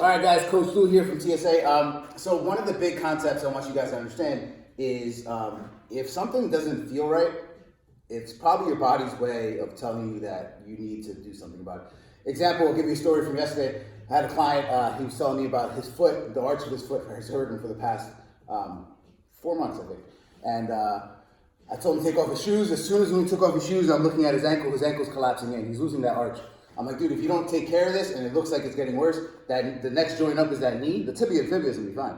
All right, guys, Coach Lou here from TSA. So one of the big concepts I want you guys to understand is if something doesn't feel right, it's probably your body's way of telling you that you need to do something about it. Example, I'll give you a story from yesterday. I had a client, he was telling me about his foot, the arch of his foot has hurt him for the past 4 months, I think. And I told him to take off his shoes. As soon as he took off his shoes, I'm looking at his ankle's collapsing in. He's losing that arch. I'm like, dude, if you don't take care of this and it looks like it's getting worse, that the next joint up is that knee. The tibia and fibula is gonna be fine.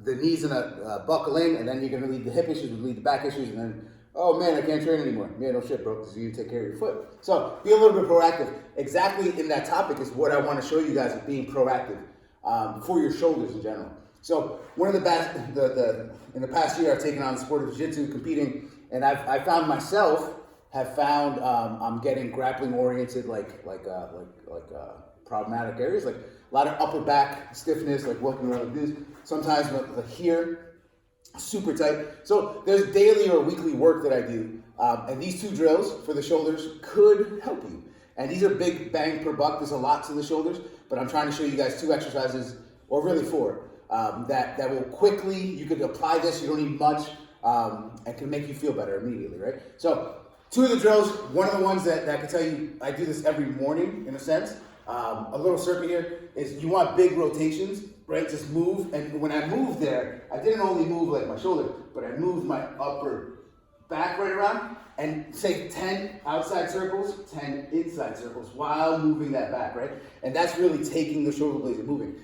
The knee's gonna buckle in, and then you're gonna lead the hip issues, lead the back issues, and then, oh man, I can't train anymore. Yeah, no shit, bro, because you take care of your foot. So be a little bit proactive. Exactly in that topic is what I want to show you guys of being proactive for your shoulders in general. So one of the best, in the past year, I've taken on the sport of jiu-jitsu, competing, and I found myself I'm getting grappling oriented, like problematic areas, like a lot of upper back stiffness, like walking around like this. Sometimes like here, super tight. So there's daily or weekly work that I do, and these two drills for the shoulders could help you. And these are big bang per buck. There's a lot to the shoulders, but I'm trying to show you guys 2 exercises, or really 4, that will quickly, you could apply this, you don't need much, and can make you feel better immediately, right? So 2 of the drills, one of the ones that I can tell you, I do this every morning in a sense. A little circuit here is you want big rotations, right? Just move, and when I move there, I didn't only move like my shoulder, but I moved my upper back right around, and say 10 outside circles, 10 inside circles while moving that back, right? And that's really taking the shoulder blades and moving.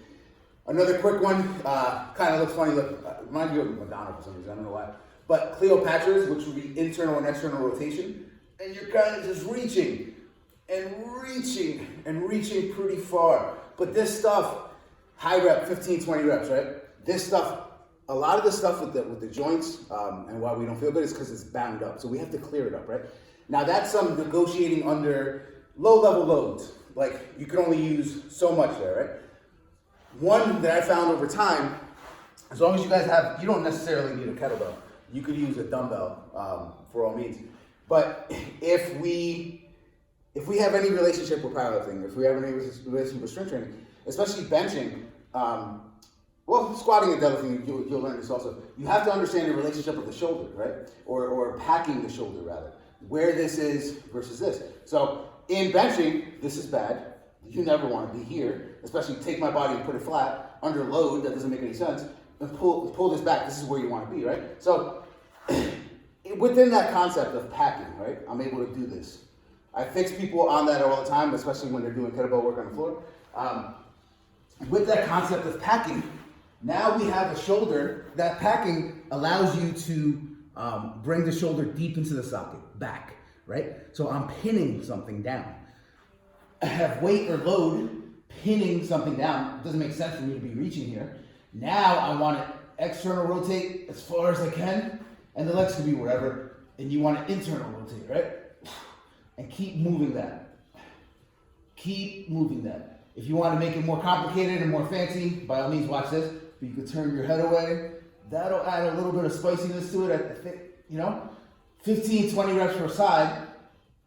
Another quick one, kind of looks funny, reminds you of Madonna for some reason, I don't know why. But Cleopatra's, which would be internal and external rotation, and you're kind of just reaching and reaching and reaching pretty far. But this stuff, high rep, 15, 20 reps, right? This stuff, a lot of the stuff with the joints and why we don't feel good is because it's bound up. So we have to clear it up, right? Now that's some negotiating under low-level loads. Like you can only use so much there, right? One that I found over time, as long as you guys you don't necessarily need a kettlebell. You could use a dumbbell for all means. But if we have any relationship with powerlifting, if we have any relationship with strength training, especially benching, well, squatting and deadlifting, you'll learn this also. You have to understand the relationship of the shoulder, right? Or packing the shoulder rather. Where this is versus this. So in benching, this is bad. You never want to be here, especially take my body and put it flat under load. That doesn't make any sense. And pull this back. This is where you want to be, right? So within that concept of packing, right? I'm able to do this. I fix people on that all the time, especially when they're doing kettlebell work on the floor. With that concept of packing, now we have a shoulder. That packing allows you to bring the shoulder deep into the socket, back, right? So I'm pinning something down. I have weight or load pinning something down. It doesn't make sense for me to be reaching here. Now I want to external rotate as far as I can, and the legs can be wherever, and you want to internal rotate, right? And keep moving that. Keep moving that. If you want to make it more complicated and more fancy, by all means watch this. But you could turn your head away. That'll add a little bit of spiciness to it. I think, 15, 20 reps per side.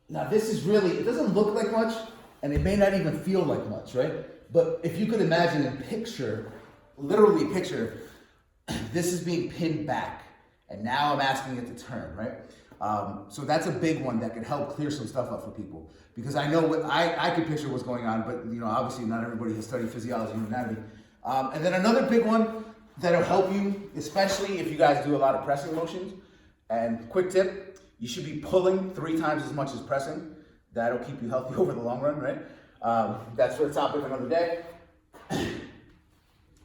Now this is really, it doesn't look like much, and it may not even feel like much, right? But if you could imagine and picture, literally picture, this is being pinned back, and now I'm asking it to turn, right? So that's a big one that could help clear some stuff up for people. Because I know I could picture what's going on, but obviously not everybody has studied physiology and anatomy. And then another big one that'll help you, especially if you guys do a lot of pressing motions. And quick tip, you should be pulling 3 times as much as pressing. That'll keep you healthy over the long run, right? That's for a topic for another day.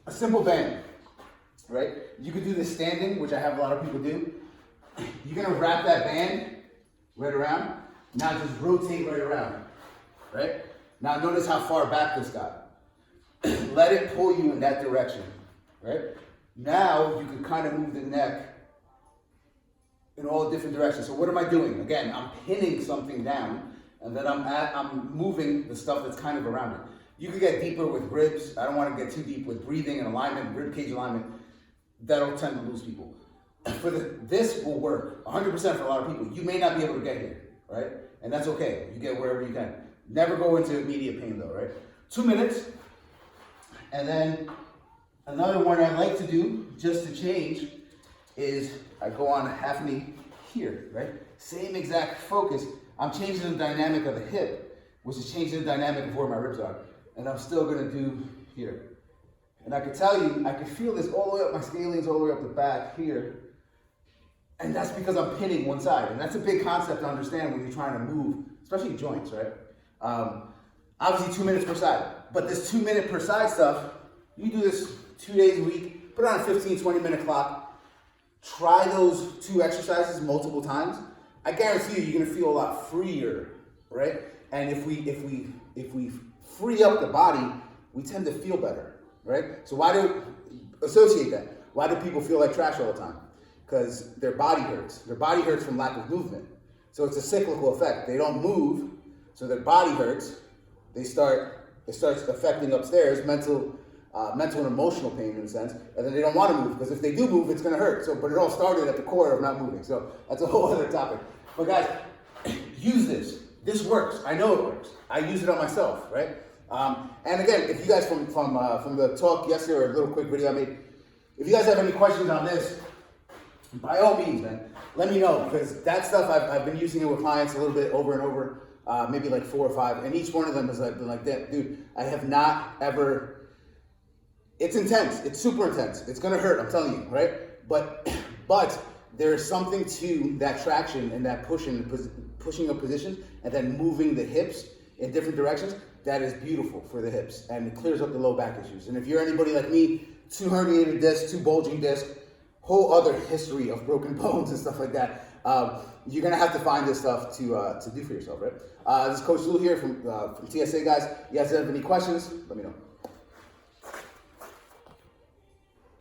A simple band, right? You could do this standing, which I have a lot of people do. You're gonna wrap that band right around. Now just rotate right around, right? Now notice how far back this got. Let it pull you in that direction, right? Now you can kind of move the neck in all different directions. So what am I doing? Again, I'm pinning something down, and then I'm moving the stuff that's kind of around it. You could get deeper with ribs. I don't want to get too deep with breathing and alignment, rib cage alignment. That'll tend to lose people. This will work 100% for a lot of people. You may not be able to get here, right? And that's okay. You get wherever you can. Never go into immediate pain though, right? 2 minutes. And then another one I like to do, just to change, is I go on a half knee here, right? Same exact focus. I'm changing the dynamic of the hip, which is changing the dynamic of where my ribs are. And I'm still gonna do here. And I can tell you, I can feel this all the way up my scalenes, all the way up the back here. And that's because I'm pinning one side. And that's a big concept to understand when you're trying to move, especially joints, right? Obviously 2 minutes per side. But this 2 minute per side stuff, you do this 2 days a week, put on a 15, 20 minute clock. Try those 2 exercises multiple times. I guarantee you're gonna feel a lot freer, right? And if we free up the body, we tend to feel better, right? So why do associate that? Why do people feel like trash all the time? Because their body hurts. Their body hurts from lack of movement. So it's a cyclical effect. They don't move, so their body hurts. It starts affecting upstairs, mental and emotional pain in a sense, and then they don't want to move, because if they do move, it's going to hurt. So, but it all started at the core of not moving. So that's a whole other topic. But guys, use this. This works. I know it works. I use it on myself, right? And again, if you guys from the talk yesterday, or a little quick video I made, if you guys have any questions on this, by all means, man, let me know, because that stuff I've been using it with clients a little bit over and over, maybe like 4 or 5, and each one of them has been like that, dude. I have not ever. It's intense. It's super intense. It's gonna hurt. I'm telling you, right? But there is something to that traction and that pushing of positions, and then moving the hips in different directions. That is beautiful for the hips, and it clears up the low back issues. And if you're anybody like me, 2 herniated discs, 2 bulging discs, whole other history of broken bones and stuff like that, you're gonna have to find this stuff to do for yourself, right? This is Coach Lou here from TSA, guys. You guys have any questions? Let me know.